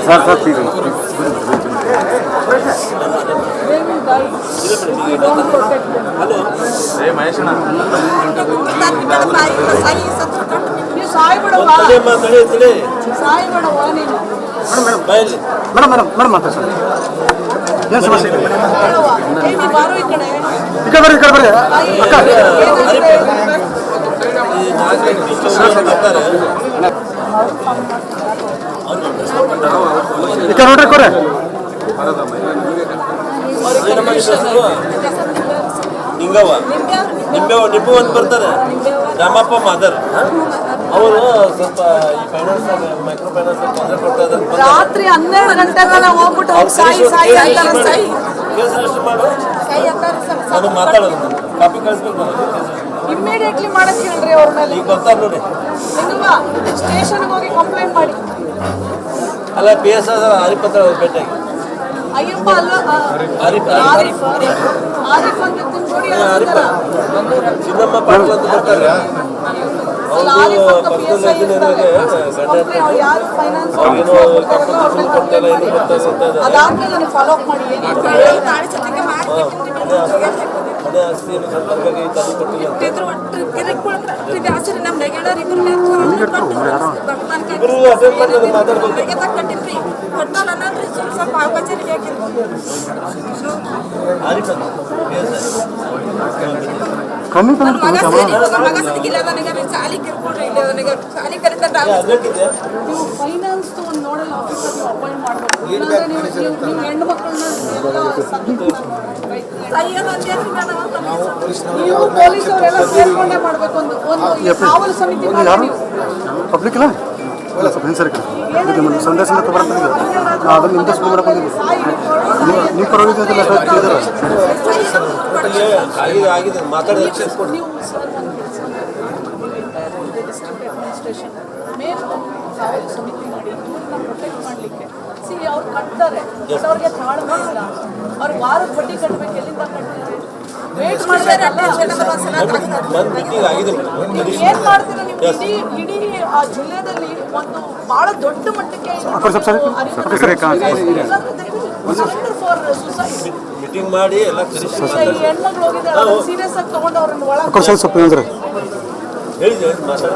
Sir sir ತೀರಿ madam madam madam ಮಾತಾ sir ಏನು ಸಮಸ್ಯೆ ಇದೆ ಈ ಕಡೆ ಬರ್ರಿ ಅಕ್ಕ ಈ ಕಡೆ ನೋಡ್ರಿ ಕೊರೆ ನಿಂಗವ್ವ ನಿಂಬೆ ಒಂದು ಬರ್ತಾರೆ ರಾಮಪ್ಪ ಮಾದರ್ ಅವರು ಸ್ವಲ್ಪ ಈ ಫೈನಾನ್ಸ್ ಮೈಕ್ರೋ ಫೈನಾನ್ಸ್ ತೊಂದರೆ ಕೊಡ್ತಾ ಇದ್ದಾರೆ. ರಾತ್ರಿ 12 ಗಂಟೆಗೆಲ್ಲ ಹೋಗ್ಬಿಟ್ಟು ಸಾಯಿ ಅಂತಾರೆ. ಸಾಯಿ ಕೇಸ್ ರಿಜಿಸ್ಟರ್ ಮಾಡು, ನಾನು ಮಾತಾಡೋದು ಕಾಪಿ ಕಳಿಸ್ಬೇಕು. ಇಮ್ಮಿಡಿಯೇಟ್ಲಿ ಮಾಡಕ್ ಹೇಳ್ರಿ ಅವ್ರ ಮೇಲೆ. ಈಗ ಬರ್ತಾರೆ ನೋಡಿ, ಸ್ಟೇಷನ್ಗೆ ಹೋಗಿ ಕಂಪ್ಲೇಂಟ್ ಮಾಡಿ. ಅಲ್ಲ ಪಿ ಎಸ್ ಹರಿಪತ್ರ ಅವ್ರು ಭೇಟಿಯಾಗಿ ಅಯ್ಯಪ್ಪ ಅಲ್ವಾ ಆರಿಫ್ ಅಂತ ನೋಡಿ ಚಿನ್ನಮ್ಮ ಪಾಟೀಲ್ ಅಂತ ಬರ್ತಾರೆ. ಅದಾದ್ಮೇಲೆ ನನಗೆ ಫಾಲೋ ಅಪ್ ಮಾಡಿ. ಅದೇ ಆಸ್ತಿಯನ್ನು ಸಂಪರ್ಕವಾಗಿ ತಂದು ಕೊಟ್ಟಿಲ್ಲ. ಇಬ್ಬರು ಅಟೆಂಡ್ ಮಾಡಿ ಮಾತಾಡ್ಬೇಕು. ಫೈನಾನ್ಸ್ ಒಂದು ನೋಡಲ್ ಆಫೀಸರ್ ಅಪಾಯಿಂಟ್ ಮಾಡಬೇಕು. ನೀವು ಹೆಣ್ಣು ಮಕ್ಕಳನ್ನ ನೀವು ಪೊಲೀಸ್ ಅವರೆಲ್ಲ ಸೇರ್ಕೊಂಡೇ ಮಾಡಬೇಕು. ಒಂದು ಕಾವಲು ಸಮಿತಿ ಪಬ್ಲಿಕ್ ಇಲ್ಲ ಸರ್ ಸಂದೇಶ ತಗೊಳ್ತೀನಿ ಅದನ್ನು ಇಂಟ್ರೆಸ್ಟ್ ಮಾಡಕ್ಕೆ ನೀವು ಪರವಾಗಿಲ್ಲ ಆಗಿದೆ ಮಾತಾಡಿದ ಅಡ್ಮಿನಿಸ್ಟ್ರೇಷನ್ ಮೇಲೆ ಕಾವಲು ಸಮಿತಿ ಮಾಡಿ ಇವ್ರನ್ನ ಪ್ರೊಟೆಕ್ಟ್ ಮಾಡಲಿಕ್ಕೆ. ಅವ್ರು ಕಟ್ತಾರೆ, ಅವ್ರಿಗೆ ತಾಳ್ಮೆ ಇಲ್ಲ. ಅವ್ರಿಗೆ ವಾರದ ಬಡ್ಡಿ ಕಟ್ಟಬೇಕು, ಎಲ್ಲಿಂದ ಕಟ್ತಾರೆ? ವೇಟ್ ಮಾಡ್ತಾರೆ. ಏನ್ ಮಾಡ್ತೀರಾ ನೀವು? ಇಡೀ ಆ ಜಿಲ್ಲೆದಲ್ಲಿ ಒಂದು ಬಹಳ ದೊಡ್ಡ ಮಟ್ಟಕ್ಕೆ ಮೀಟಿಂಗ್ ಮಾಡಿ ಎಲ್ಲ ಹೆಣ್ಮಕ್ಳು ಹೋಗಿದ್ದಾರೆ, ಸೀರಿಯಸ್ ಆಗಿ ತಗೊಂಡು ಅವ್ರನ್ನ ಒಳಗೆ ಹೇಳಿದೆ ಮಾತಾಡ ಸರ್.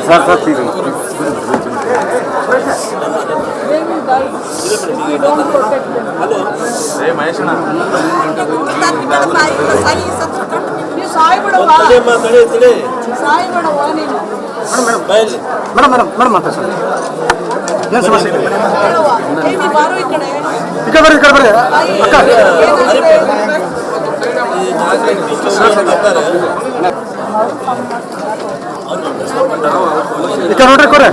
ಸರ್ ಸರ್ ತೀರಿ ಮೇಡಮ್ ಮೇಡಮ್ ಮೇಡಮ್ ಮಾತಾ ಸರ್ ಏನು ಸಮಸ್ಯೆ ಇದೆ? ಈ ಕಡೆ ಬರ್ರಿ ಅಕ್ಕ ಈ ಕಡೆ ನೋಡ್ರಿ ಕೊರೆ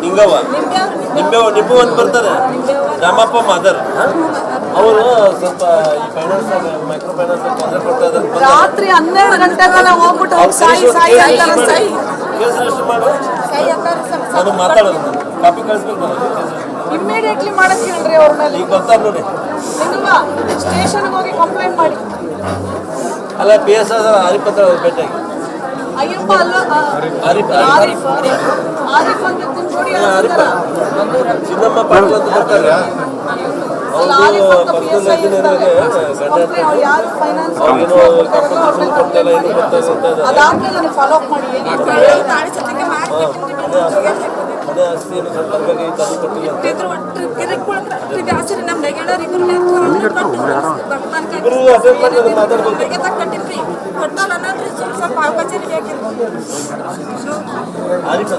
ನಿಂಗವ್ವ ನಿಂಬೆ ಒಂದು ಬರ್ತಾರೆ ರಾಮಪ್ಪ ಮಾದರ್ ಅವರು ಸ್ವಲ್ಪ ಈ ಫೈನಾನ್ಸ್ ಮೈಕ್ರೋ ಫೈನಾನ್ಸ್ ತೊಂದರೆ ಕೊಡ್ತಾ ಇದ್ದಾರೆ. ರಾತ್ರಿ 12 ಗಂಟೆಗೆಲ್ಲ ಹೋಗ್ಬಿಟ್ಟು ಸಾಯಿ ಅಂತಾರೆ. ಕೇಸ್ ರಿಜಿಸ್ಟರ್ ಮಾಡು, ನಾನು ಮಾತಾಡೋದು ಕಾಪಿ ಕಳಿಸ್ಬೇಕು. ಇಮ್ಮಿಡಿಯೇಟ್ಲಿ ಮಾಡಕ್ ಹೇಳ್ರಿ ಅವ್ರ ಮೇಲೆ. ಈಗ ಬರ್ತಾರೆ ನೋಡಿ, ಸ್ಟೇಷನ್ಗೆ ಹೋಗಿ ಕಂಪ್ಲೇಂಟ್ ಮಾಡಿ. ಅಲ್ಲ ಪಿ ಎಸ್ ಹರಿಪತ್ರ ಅವ್ರು ಭೇಟಿಯಾಗಿ ಅಯ್ಯಪ್ಪ ಅಲ್ವಾ ಆರಿಫ್ ಅಂತ ನೋಡಿ ಚಿನ್ನಮ್ಮ ಪಾಟೀಲ್ ಅಂತ ಬರ್ತಾರೆ. ಅದಾದ್ಮೇಲೆ ನನಗೆ ಫಾಲೋ ಅಪ್ ಮಾಡಿ. ಅದೇ ಆಸ್ತಿಯನ್ನು ಸಂಪರ್ಕವಾಗಿ ತಂದು ಕೊಟ್ಟಿಲ್ಲ. ಇಬ್ಬರು ಅಟೆಂಡ್ ಮಾಡಿ ಮಾತಾಡ್ಬೇಕು. ಆರಿಫ್